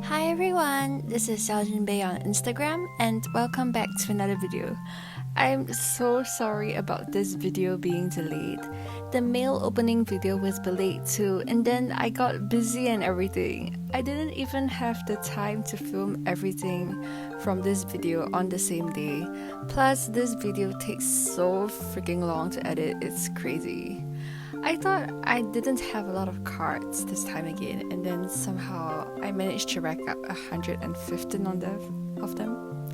Hi everyone, this is xiaojunbe on Instagram and welcome back to another video. I'm so sorry about this video being delayed. The mail opening video was delayed too, and then I got busy and everything. I didn't even have the time to film everything from this video on the same day. Plus, this video takes so freaking long to edit, it's crazy. I thought I didn't have a lot of cards this time again, and then somehow I managed to rack up 115 of them.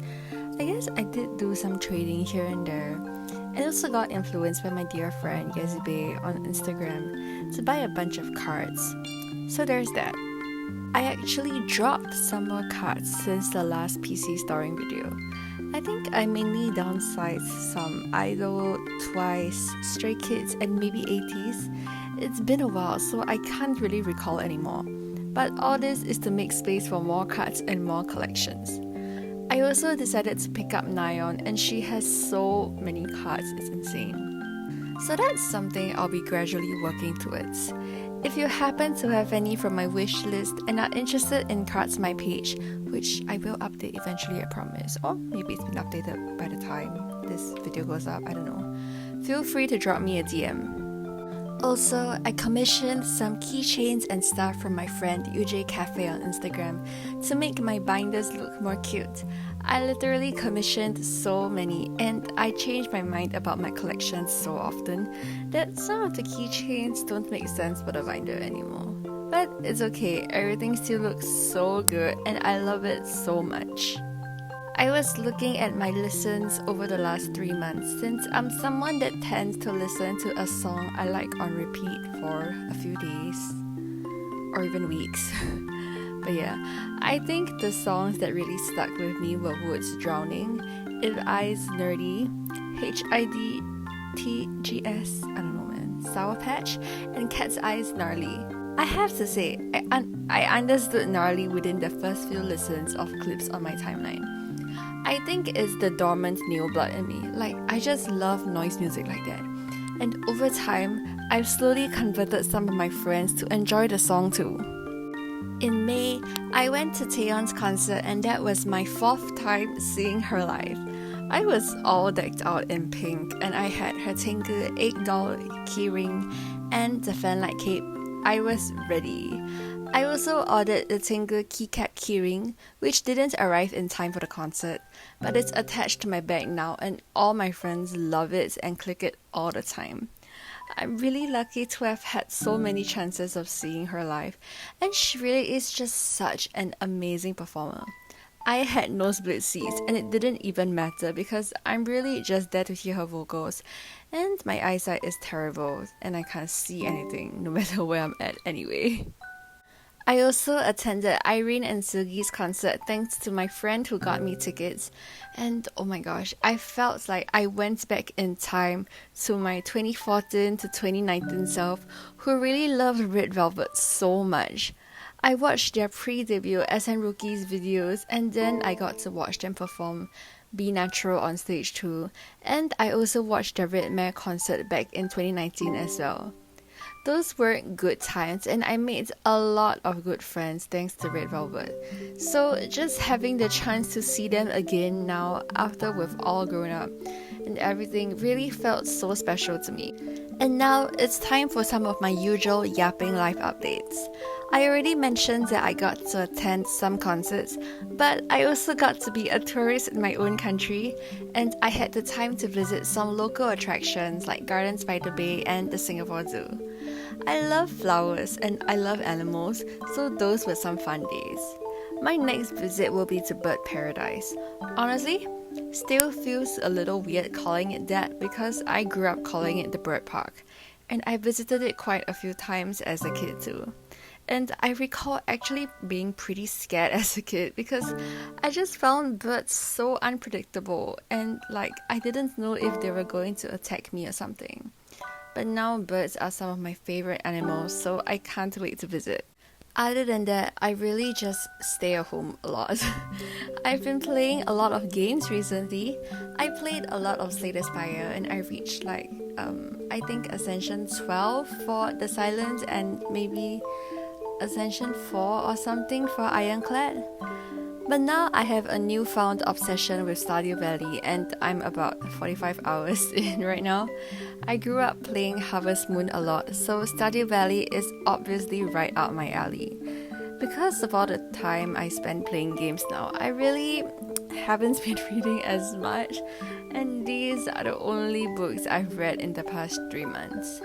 I guess I did do some trading here and there. I also got influenced by my dear friend bebe on Instagram to buy a bunch of cards. So there's that. I actually dropped some more cards since the last PC storing video. I think I mainly downsized some Idol, Twice, Stray Kids, and maybe ateez. It's been a while, so I can't really recall anymore. But all this is to make space for more cards and more collections. I also decided to pick up Nayeon, and she has so many cards, it's insane. So that's something I'll be gradually working towards. If you happen to have any from my wish list and are interested in cards my page, which I will update eventually, I promise, or maybe it's been updated by the time this video goes up, I don't know, feel free to drop me a DM. Also, I commissioned some keychains and stuff from my friend UJ Cafe on Instagram to make my binders look more cute. I literally commissioned so many, and I change my mind about my collection so often that some of the keychains don't make sense for the binder anymore. But it's okay, everything still looks so good and I love it so much. I was looking at my listens over the last 3 months since I'm someone that tends to listen to a song I like on repeat for a few days or even weeks. But yeah, I think the songs that really stuck with me were Wood's Drowning, If I's Nerdy, HIDTGS, I don't know man, Sour Patch, and Cat's Eyes Gnarly. I have to say, I understood gnarly within the first few listens of clips on my timeline. I think it's the dormant neo blood in me, like I just love noise music like that. And over time, I've slowly converted some of my friends to enjoy the song too. In May, I went to Taeyeon's concert and that was my 4th time seeing her live. I was all decked out in pink and I had her Tinker $8 keyring and the fanlight cape. I was ready. I also ordered the Tinker keycap keyring, which didn't arrive in time for the concert, but it's attached to my bag now and all my friends love it and click it all the time. I'm really lucky to have had so many chances of seeing her live, and she really is just such an amazing performer. I had nosebleed seats and it didn't even matter because I'm really just there to hear her vocals, and my eyesight is terrible and I can't see anything no matter where I'm at anyway. I also attended Irene and Sugi's concert thanks to my friend who got me tickets, and oh my gosh, I felt like I went back in time to my 2014 to 2019 self who really loved Red Velvet so much. I watched their pre-debut SM Rookies videos and then I got to watch them perform Be Natural on stage too, and I also watched their Red Mare concert back in 2019 as well. Those were good times and I made a lot of good friends thanks to Red Velvet. So just having the chance to see them again now after we've all grown up and everything really felt so special to me. And now it's time for some of my usual yapping live updates. I already mentioned that I got to attend some concerts, but I also got to be a tourist in my own country and I had the time to visit some local attractions like Gardens by the Bay and the Singapore Zoo. I love flowers and I love animals, so those were some fun days. My next visit will be to Bird Paradise. Honestly, still feels a little weird calling it that because I grew up calling it the Bird Park, and I visited it quite a few times as a kid too. And I recall actually being pretty scared as a kid because I just found birds so unpredictable and like I didn't know if they were going to attack me or something. But now birds are some of my favorite animals, so I can't wait to visit. Other than that, I really just stay at home a lot. I've been playing a lot of games recently. I played a lot of Slay Spire and I reached I think Ascension 12 for the Silence and maybe Ascension 4 or something for Ironclad. But now I have a newfound obsession with Stardew Valley and I'm about 45 hours in right now. I grew up playing Harvest Moon a lot, so Stardew Valley is obviously right up my alley. Because of all the time I spend playing games now, I really haven't been reading as much, and these are the only books I've read in the past 3 months.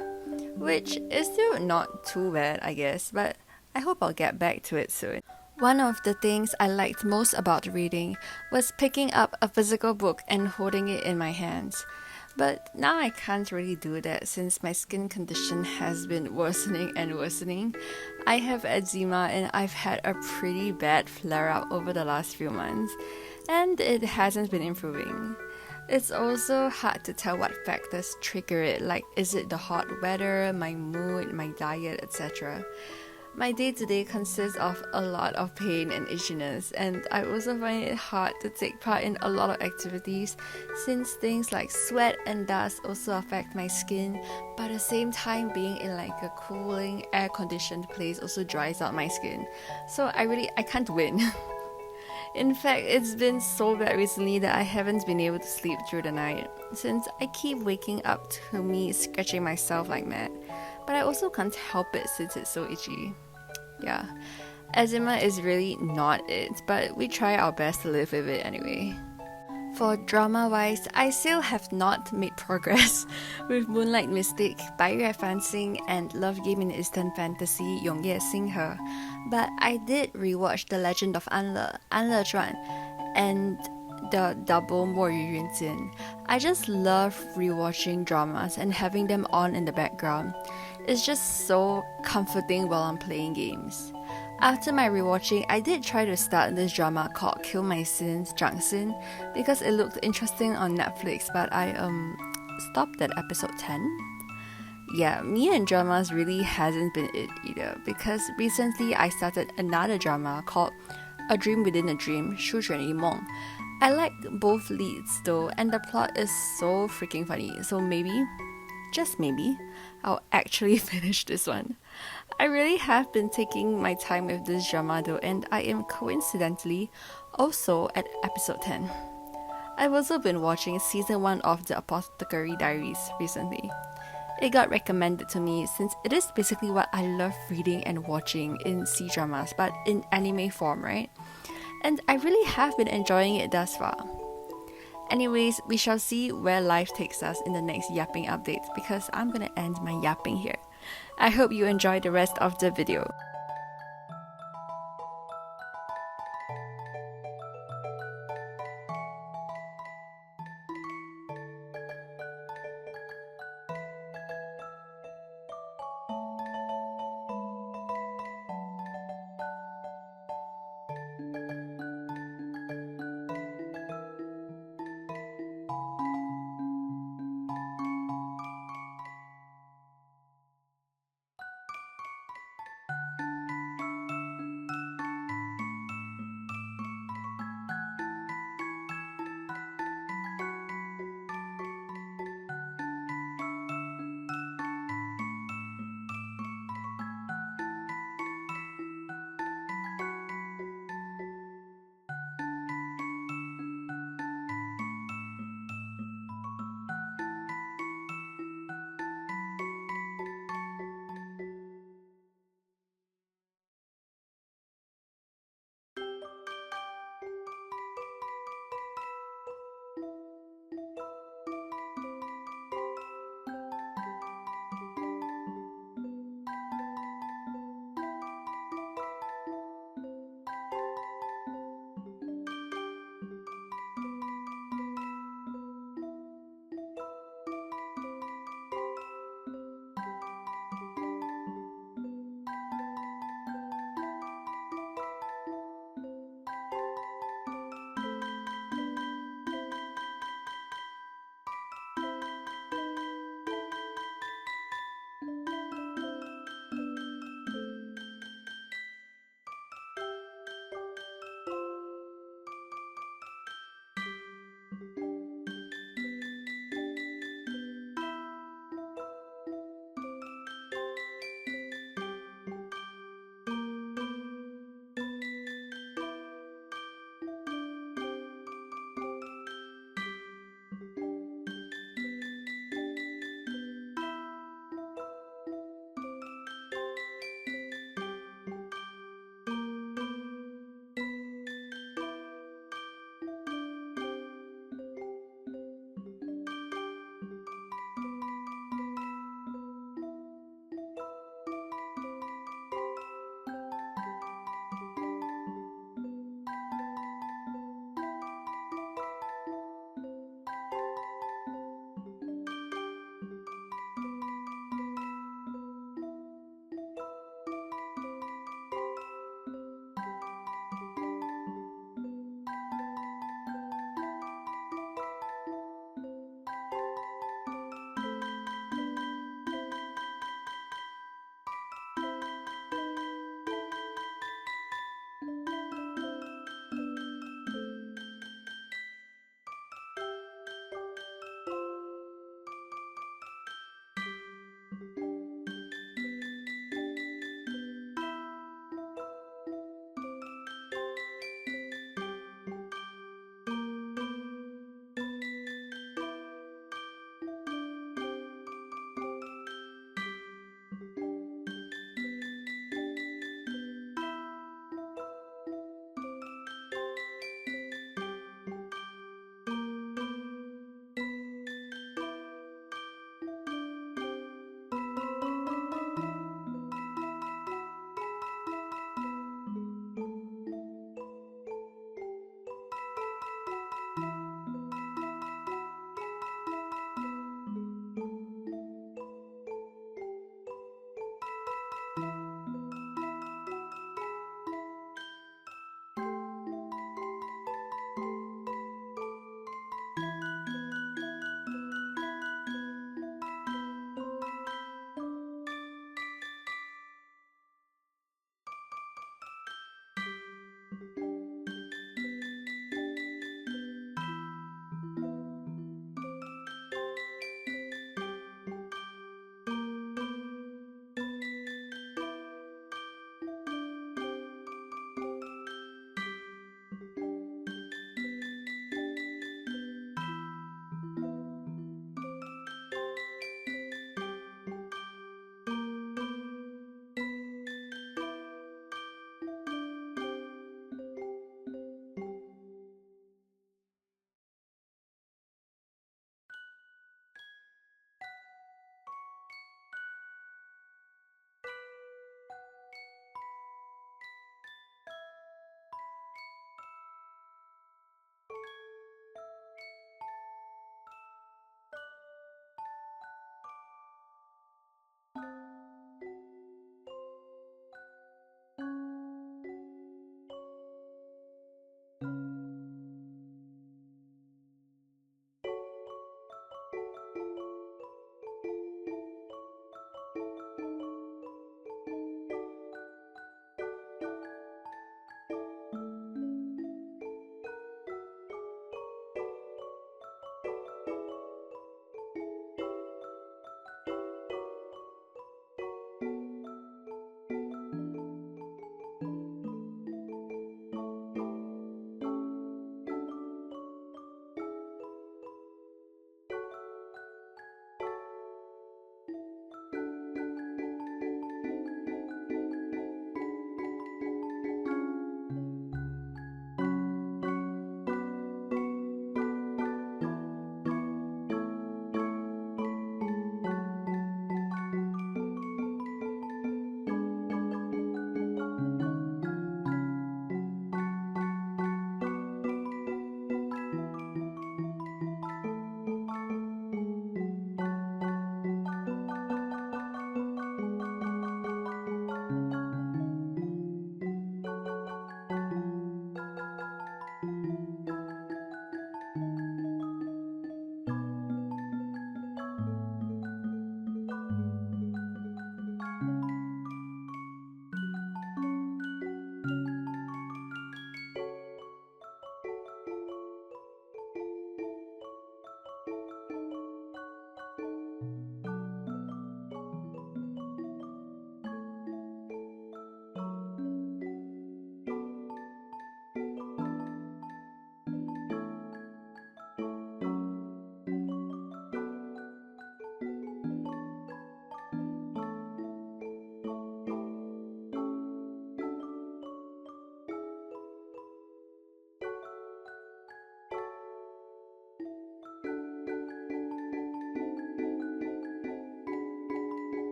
Which is still not too bad, I guess, but I hope I'll get back to it soon. One of the things I liked most about reading was picking up a physical book and holding it in my hands. But now I can't really do that since my skin condition has been worsening and worsening. I have eczema and I've had a pretty bad flare-up over the last few months, and it hasn't been improving. It's also hard to tell what factors trigger it, like is it the hot weather, my mood, my diet, etc. My day-to-day consists of a lot of pain and itchiness, and I also find it hard to take part in a lot of activities since things like sweat and dust also affect my skin, but at the same time being in like a cooling, air-conditioned place also dries out my skin. So I can't win. In fact, it's been so bad recently that I haven't been able to sleep through the night, since I keep waking up to me scratching myself like mad. But I also can't help it since it's so itchy. Yeah, eczema is really not it, but we try our best to live with it anyway. For drama-wise, I still have not made progress with Moonlight Mystic, 白月繁星, and Love Game in Eastern Fantasy, 永夜星河, but I did rewatch The Legend of Anle, 安乐传, and the double 末日云间. I just love rewatching dramas and having them on in the background. It's just so comforting while I'm playing games. After my rewatching, I did try to start this drama called Kill My Sins, 掌心, because it looked interesting on Netflix, but I stopped at episode 10. Yeah, me and dramas really hasn't been it either, because recently I started another drama called A Dream Within a Dream, 书卷一梦. I like both leads though, and the plot is so freaking funny, so maybe, just maybe, I'll actually finish this one. I really have been taking my time with this drama though, and I am coincidentally also at episode 10. I've also been watching season 1 of The Apothecary Diaries recently. It got recommended to me since it is basically what I love reading and watching in C-dramas, but in anime form, right? And I really have been enjoying it thus far. Anyways, we shall see where life takes us in the next yapping update, because I'm gonna end my yapping here. I hope you enjoy the rest of the video.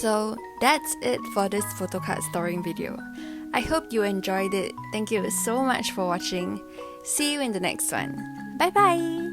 So that's it for this photocard storing video. I hope you enjoyed it. Thank you so much for watching. See you in the next one. Bye bye!